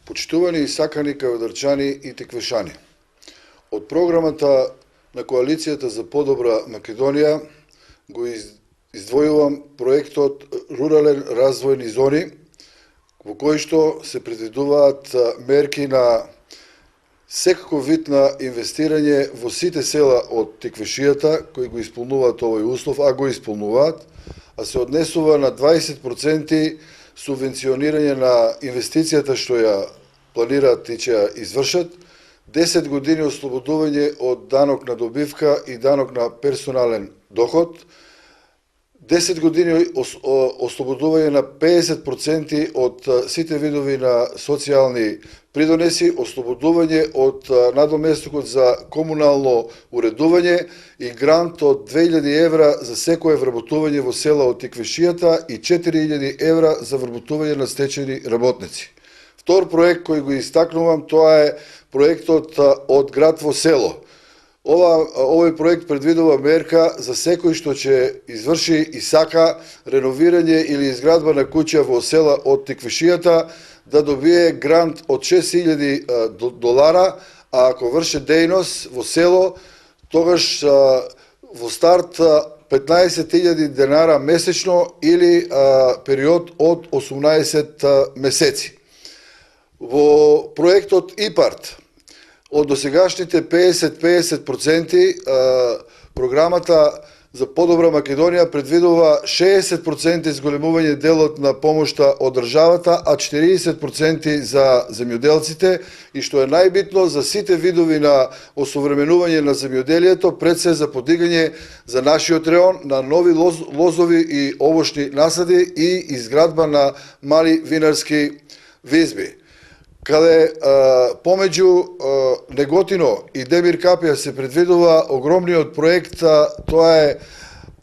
Почитувани и сакани кавадарчани и теквешани, од програмата на Коалицијата за подобра Македонија го издвојувам проектот Рурален развојни зони, во кој што се предвидуваат мерки на секаков вид на инвестирање во сите села од теквешијата кои го исполнуваат овој услов, а го исполнуваат, а се однесува на 20% субвенционирање на инвестицијата што ја планираат и ќе ја извршат, 10 години ослободување од данок на добивка и данок на персонален доход, 10 години ослободување на 50% од сите видови на социјални придонеси, ослободување од надоместокот за комунално уредување и грант од 2000 евра за секое вработување во села од теквешијата и 4000 евра за вработување на стечени работници. Втор проект кој го истакнувам, тоа е проектот од град во село. Овој проект предвидува мерка за секој што ќе изврши и сака реновирање или изградба на куќа во села од теквешијата да добие грант од $6000, а ако врши дејност во село, тогаш во старт 15.000 денара месечно или период од 18 месеци. Во проектот ИПАРТ од досегашните 50% програмата за подобра Македонија предвидува 60% изголемување делот на помошта од државата, а 40% за земјоделците и што е најбитно за сите видови на осовременување на земјоделието, пред се за подигање за нашиот реон на нови лозови и овошни насади и изградба на мали винарски визби. Каде помеѓу Неготино и Демир Капија се предвидува огромниот проект, тоа е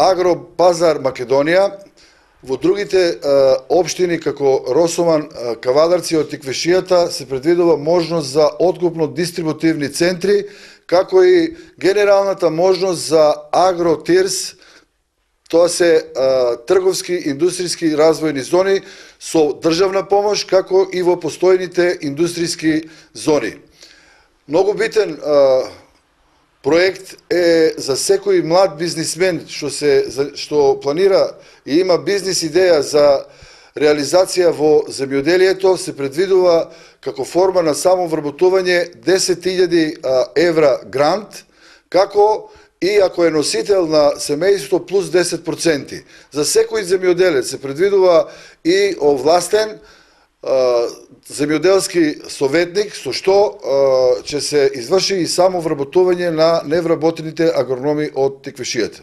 Агропазар Македонија. Во другите општини како Росоман, Кавадарци од теквешијата се предвидува можност за откупно-дистрибутивни центри, како и генералната можност за агротирс. Тоа се трговски, индустријски развојни зони со државна помош, како и во постојните индустријски зони. Многу битен проект е за секој млад бизнисмен што планира и има бизнис идеја за реализација во земјоделието, се предвидува како форма на самовработување 10.000 евра грант, како и ако е носител на семејство плюс 10%. За секој земјоделец се предвидува и овластен земјоделски советник, со што ќе се изврши и самовработување на невработените агрономи од теквешијата.